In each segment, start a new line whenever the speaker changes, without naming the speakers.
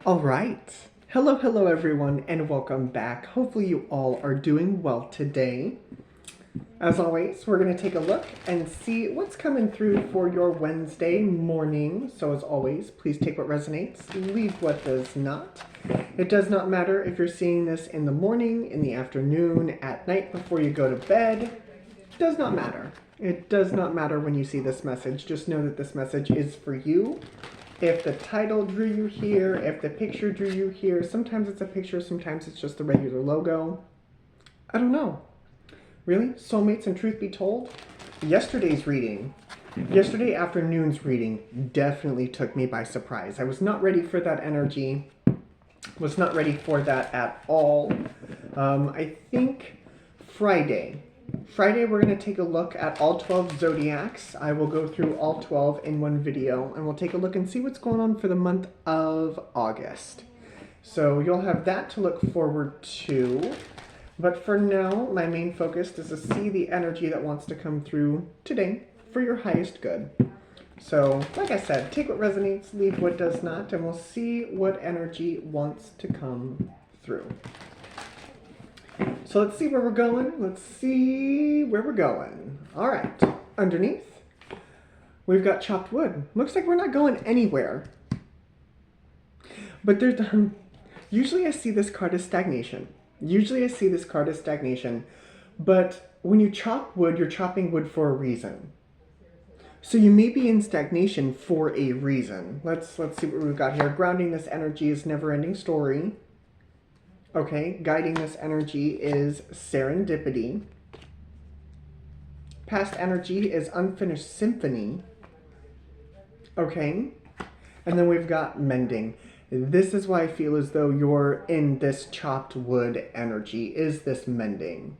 All right. Hello everyone, and welcome back. Hopefully you all are doing well today. As always, we're going to take a look and see what's coming through for your Wednesday morning. So as always, please take what resonates, leave what does not. It does not matter if you're seeing this in the morning, in the afternoon, at night before you go to bed. It does not matter. It does not matter when you see this message. Just know that this message is for you. If the title drew you here, if the picture drew you here, sometimes it's a picture, sometimes it's just the regular logo. I don't know. Really? Soulmates and truth be told? Yesterday afternoon's reading definitely took me by surprise. I was not ready for that energy. Was not ready for that at all. I think Friday we're going to take a look at all 12 zodiacs. I will go through all 12 in one video, and we'll take a look and see what's going on for the month of August. So you'll have that to look forward to. But for now, my main focus is to see the energy that wants to come through today for your highest good. So, like I said, take what resonates, leave what does not, and we'll see what energy wants to come through. So let's see where we're going. All right. Underneath, we've got chopped wood. Looks like we're not going anywhere. But there's, usually I see this card as stagnation. But when you chop wood, you're chopping wood for a reason. So you may be in stagnation for a reason. Let's see what we've got here. Grounding this energy is never-ending story. Okay, guiding this energy is serendipity. Past energy is unfinished symphony. Okay, and then we've got mending. This is why I feel as though you're in this chopped wood energy, is this mending.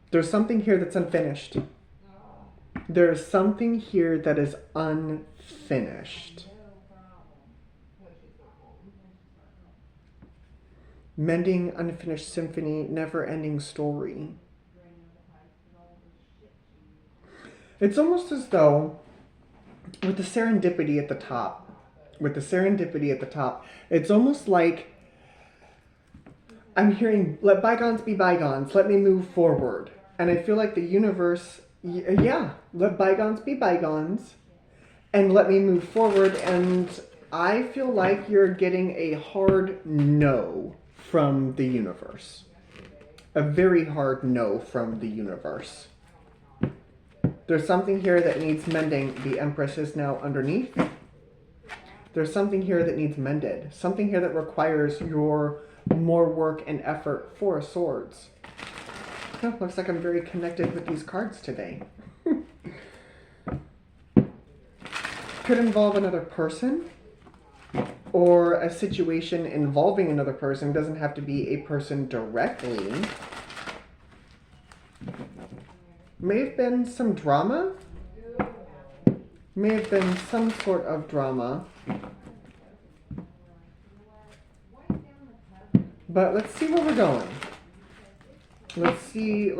There's something here that's unfinished. There's something here that is unfinished. Mending, unfinished symphony, never-ending story. It's almost as though, with the serendipity at the top, it's almost like I'm hearing, let bygones be bygones, let me move forward. And I feel like the universe, let bygones be bygones, and let me move forward. And I feel like you're getting a hard no from the universe. A very hard no from the universe. There's something here that needs mending. The Empress is now underneath. There's something here that needs mended. Something here that requires your more work and effort. Four of Swords. Oh, looks like I'm very connected with these cards today. Could involve another person, or a situation involving another person. Doesn't have to be a person directly. May have been some drama. May have been some sort of drama. But let's see where we're going. Let's see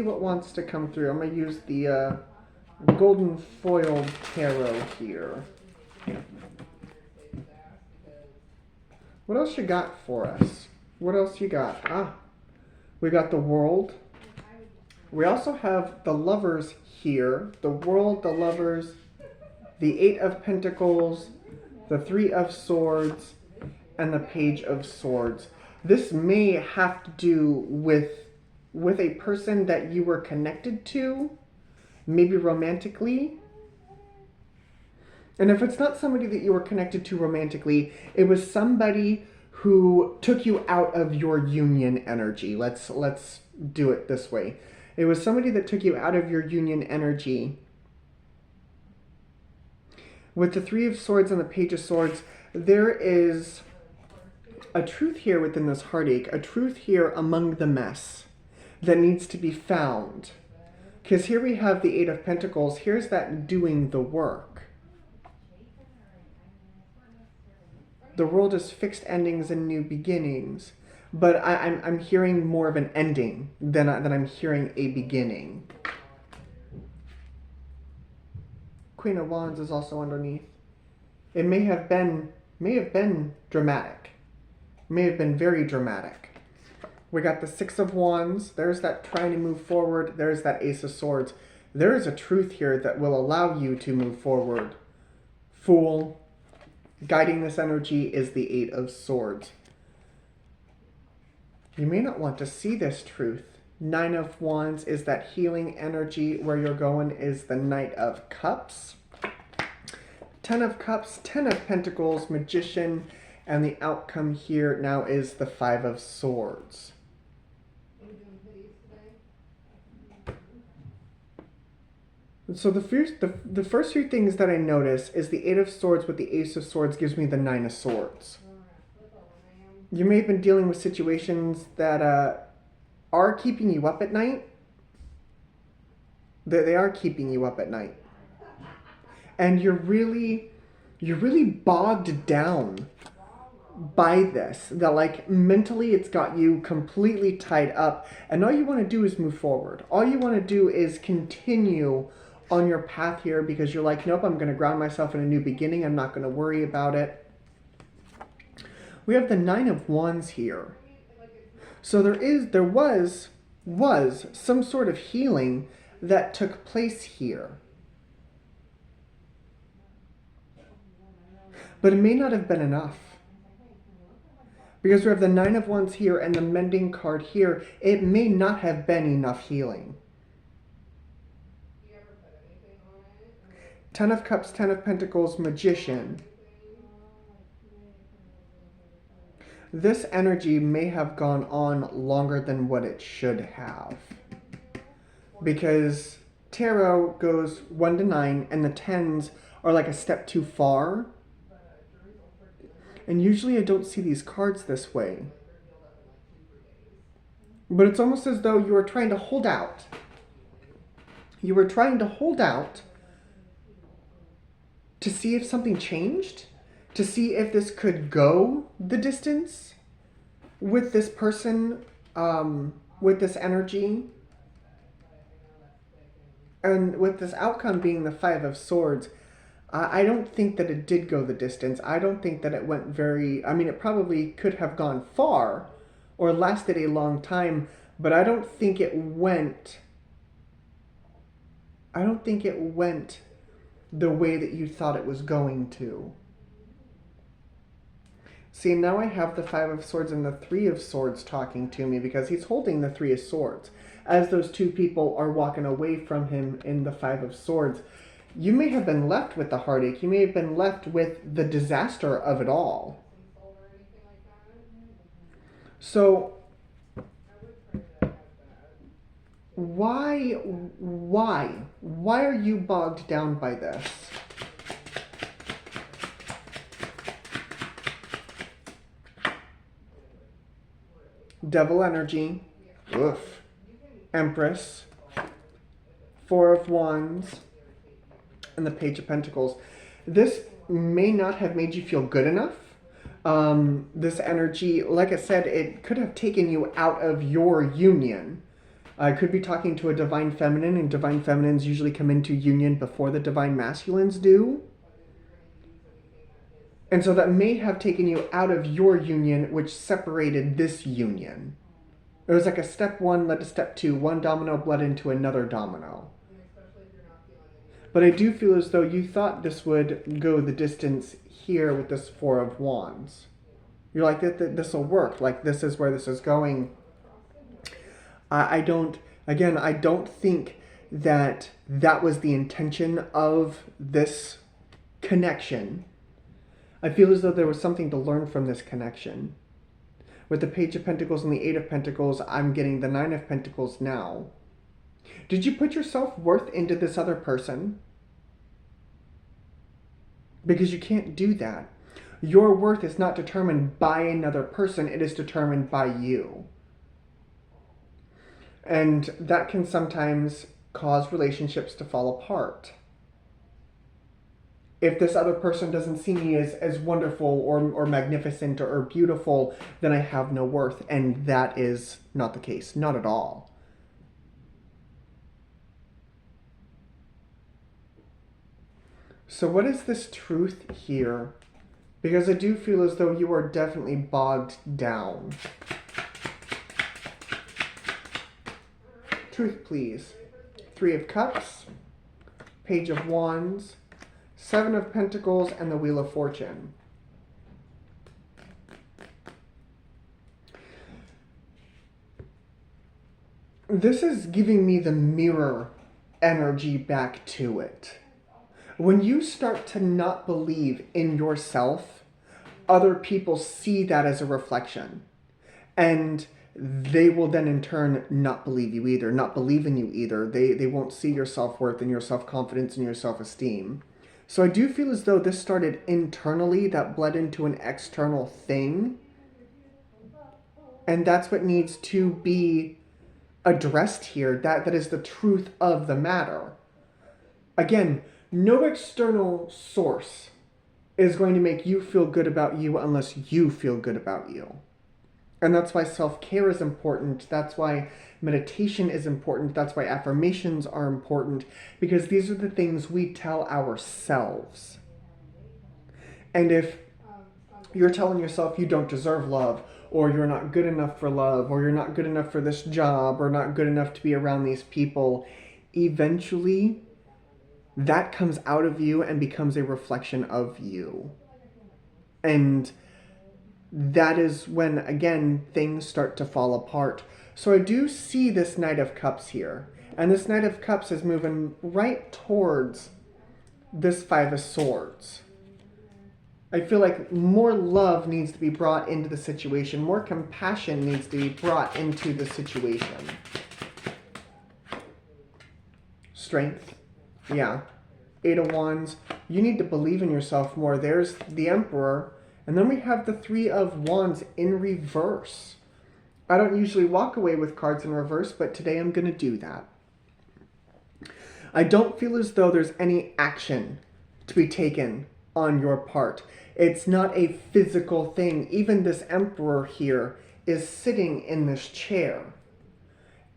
what wants to come through. I'm going to use the golden foiled tarot here. What else you got for us? What else you got? We got the World. We also have the Lovers here. The World, the Lovers, the Eight of Pentacles, the Three of Swords, and the Page of Swords. This may have to do with a person that you were connected to, maybe romantically. And if it's not somebody that you were connected to romantically, it was somebody who took you out of your union energy. Let's do it this way. It was somebody that took you out of your union energy. With the Three of Swords and the Page of Swords, there is a truth here within this heartache, a truth here among the mess that needs to be found. Because here we have the Eight of Pentacles. Here's that doing the work. The world is fixed endings and new beginnings. But I'm hearing more of an ending than I'm hearing a beginning. Queen of Wands is also underneath. It may have been may have been dramatic. May have been very dramatic. We got the Six of Wands. There's that trying to move forward. There's that Ace of Swords. There is a truth here that will allow you to move forward. Fool. Guiding this energy is the Eight of Swords. You may not want to see this truth. Nine of Wands is that healing energy. Where you're going is the Knight of Cups. 10 of Cups, 10 of Pentacles, Magician, and the outcome here now is the Five of Swords. So the first few things that I notice is the Eight of Swords with the Ace of Swords gives me the Nine of Swords. You may have been dealing with situations that are keeping you up at night. They are keeping you up at night. And you're really bogged down by this. That like mentally it's got you completely tied up. And all you want to do is move forward. All you want to do is continue on your path here because you're like, nope, I'm going to ground myself in a new beginning. I'm not going to worry about it. We have the Nine of Wands here. So there was some sort of healing that took place here. But it may not have been enough. Because we have the Nine of Wands here and the mending card here. It may not have been enough healing. 10 of Cups, 10 of Pentacles, Magician. This energy may have gone on longer than what it should have. Because tarot goes 1 to 9 and the 10s are like a step too far. And usually I don't see these cards this way. But it's almost as though you were trying to hold out. You were trying to hold out to see if something changed. To see if this could go the distance with this person, with this energy. And with this outcome being the Five of Swords, I don't think that it did go the distance. I don't think that it went very... I mean, it probably could have gone far or lasted a long time, but I don't think it went... I don't think it went the way that you thought it was going to. See, now I have the Five of Swords and the Three of Swords talking to me because he's holding the Three of Swords. As those two people are walking away from him in the Five of Swords, you may have been left with the heartache. You may have been left with the disaster of it all. So, why are you bogged down by this? Devil energy. Oof. Empress. Four of Wands. And the Page of Pentacles. This may not have made you feel good enough. This energy, like I said, it could have taken you out of your union. I could be talking to a divine feminine, and divine feminines usually come into union before the divine masculines do. And so that may have taken you out of your union, which separated this union. It was like a step one led to step two. One domino bled into another domino. But I do feel as though you thought this would go the distance here with this Four of Wands. You're like, this will work. Like, this is where this is going. I don't think that that was the intention of this connection. I feel as though there was something to learn from this connection. With the Page of Pentacles and the Eight of Pentacles, I'm getting the Nine of Pentacles now. Did you put your self-worth into this other person? Because you can't do that. Your worth is not determined by another person. It is determined by you. And that can sometimes cause relationships to fall apart. If this other person doesn't see me as wonderful or magnificent or beautiful, then I have no worth. And that is not the case. Not at all. So what is this truth here Because I do feel as though you are definitely bogged down. Truth, please. 3 of Cups, Page of Wands, 7 of Pentacles, and the Wheel of Fortune. This is giving me the mirror energy back to it. When you start to not believe in yourself, other people see that as a reflection. And they will then in turn not believe you either, not believe in you either. They won't see your self-worth and your self-confidence and your self-esteem. So I do feel as though this started internally, that bled into an external thing. And that's what needs to be addressed here. That is the truth of the matter. Again, no external source is going to make you feel good about you unless you feel good about you. And that's why self-care is important. That's why meditation is important. That's why affirmations are important. Because these are the things we tell ourselves. And if you're telling yourself you don't deserve love, or you're not good enough for love, or you're not good enough for this job, or not good enough to be around these people, eventually that comes out of you and becomes a reflection of you. And that is when, again, things start to fall apart. So I do see this Knight of Cups here. And this Knight of Cups is moving right towards this 5 of Swords. I feel like more love needs to be brought into the situation. More compassion needs to be brought into the situation. Strength. Yeah. 8 of Wands. You need to believe in yourself more. There's the Emperor. And then we have the 3 of Wands in reverse. I don't usually walk away with cards in reverse, but today I'm going to do that. I don't feel as though there's any action to be taken on your part. It's not a physical thing. Even this Emperor here is sitting in this chair.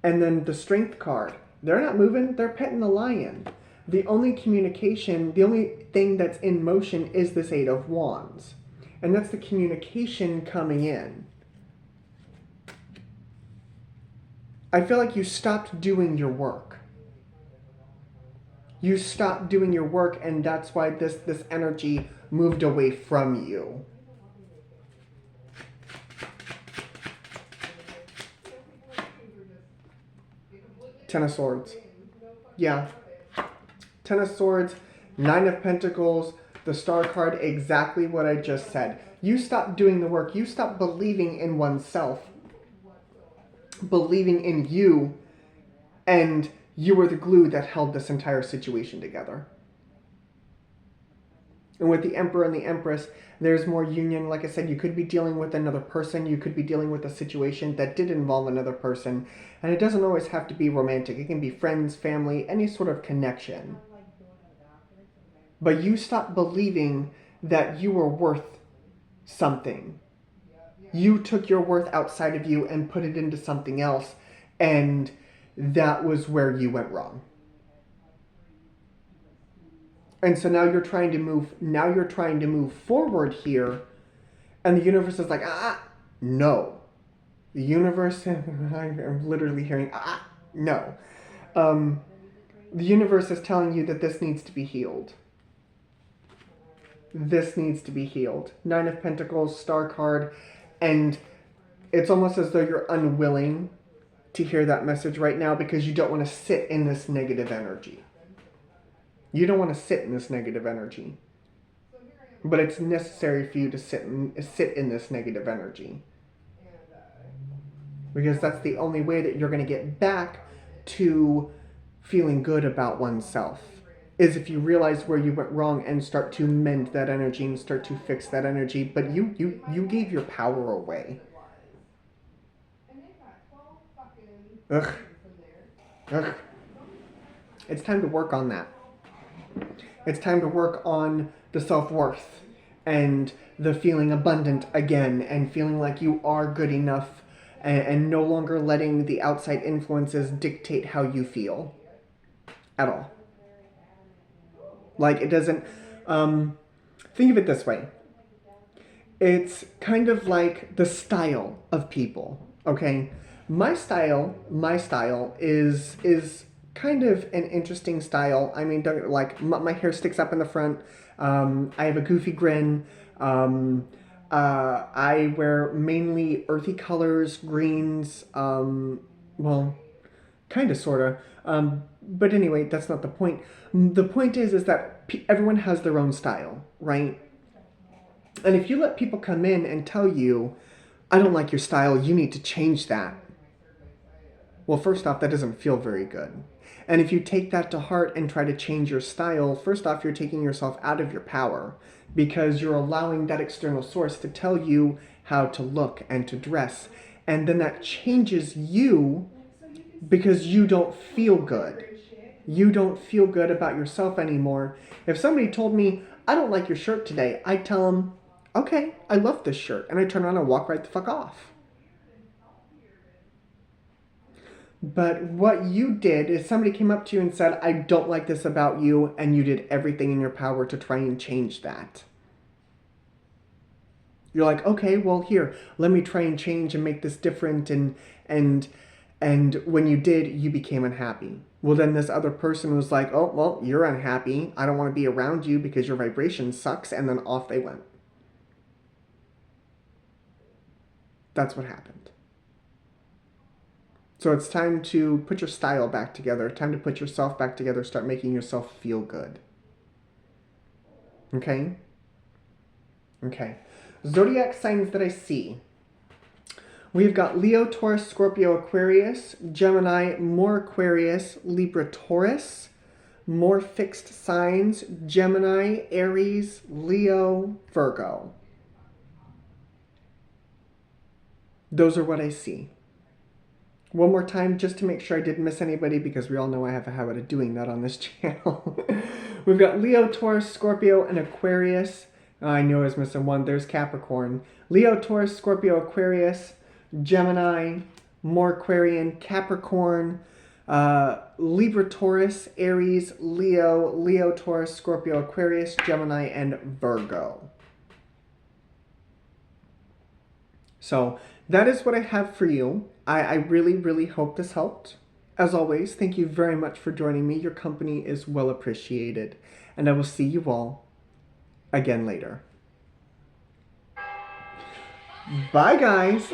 And then the Strength card. They're not moving. They're petting the lion. The only communication, the only thing that's in motion is this 8 of Wands. And that's the communication coming in. I feel like you stopped doing your work. You stopped doing your work, and that's why this energy moved away from you. Ten of Swords. Yeah. 10 of Swords, 9 of Pentacles, the Star card, exactly what I just said. You stop doing the work. You stop believing in oneself, believing in you, and you were the glue that held this entire situation together. And with the Emperor and the Empress, there's more union. Like I said, you could be dealing with another person. You could be dealing with a situation that did involve another person. And it doesn't always have to be romantic. It can be friends, family, any sort of connection. But you stopped believing that you were worth something. You took your worth outside of you and put it into something else. And that was where you went wrong. And so now you're trying to move forward here, and the universe is like, no. The universe, I'm literally hearing, no. The universe is telling you that this needs to be healed. This needs to be healed. 9 of Pentacles, Star card, and it's almost as though you're unwilling to hear that message right now because you don't want to sit in this negative energy. You don't want to sit in this negative energy. But it's necessary for you to sit in this negative energy. Because that's the only way that you're going to get back to feeling good about oneself. Is if you realize where you went wrong and start to mend that energy and start to fix that energy. But you gave your power away. Ugh. It's time to work on that. It's time to work on the self-worth and the feeling abundant again and feeling like you are good enough and no longer letting the outside influences dictate how you feel at all. Like it doesn't, think of it this way. It's kind of like the style of people, okay? My style is kind of an interesting style. I mean, like my hair sticks up in the front. I have a goofy grin. Um, I wear mainly earthy colors, greens. Well, kind of, sort of. But anyway, that's not the point. The point is that everyone has their own style, right? And if you let people come in and tell you, I don't like your style, you need to change that. Well, first off, that doesn't feel very good. And if you take that to heart and try to change your style, first off, you're taking yourself out of your power because you're allowing that external source to tell you how to look and to dress. And then that changes you because you don't feel good. You don't feel good about yourself anymore. If somebody told me, I don't like your shirt today, I'd tell them, okay, I love this shirt. And I turn around and walk right the fuck off. But what you did is somebody came up to you and said, I don't like this about you, and you did everything in your power to try and change that. You're like, okay, well, here, let me try and change and make this different, and when you did, you became unhappy. Well, then this other person was like, oh, well, you're unhappy. I don't want to be around you because your vibration sucks, and then off they went. That's what happened. So it's time to put your style back together, time to put yourself back together, start making yourself feel good. Okay? Okay. Zodiac signs that I see. We've got Leo, Taurus, Scorpio, Aquarius, Gemini, more Aquarius, Libra, Taurus, more fixed signs, Gemini, Aries, Leo, Virgo. Those are what I see. One more time, just to make sure I didn't miss anybody, because we all know I have a habit of doing that on this channel. We've got Leo, Taurus, Scorpio, and Aquarius. Oh, I knew I was missing one. There's Capricorn. Leo, Taurus, Scorpio, Aquarius, Gemini, more Aquarian, Capricorn, Libra, Taurus, Aries, Leo, Leo, Taurus, Scorpio, Aquarius, Gemini, and Virgo. So that is what I have for you. I really, really hope this helped. As always, thank you very much for joining me. Your company is well appreciated. And I will see you all again later. Bye, guys.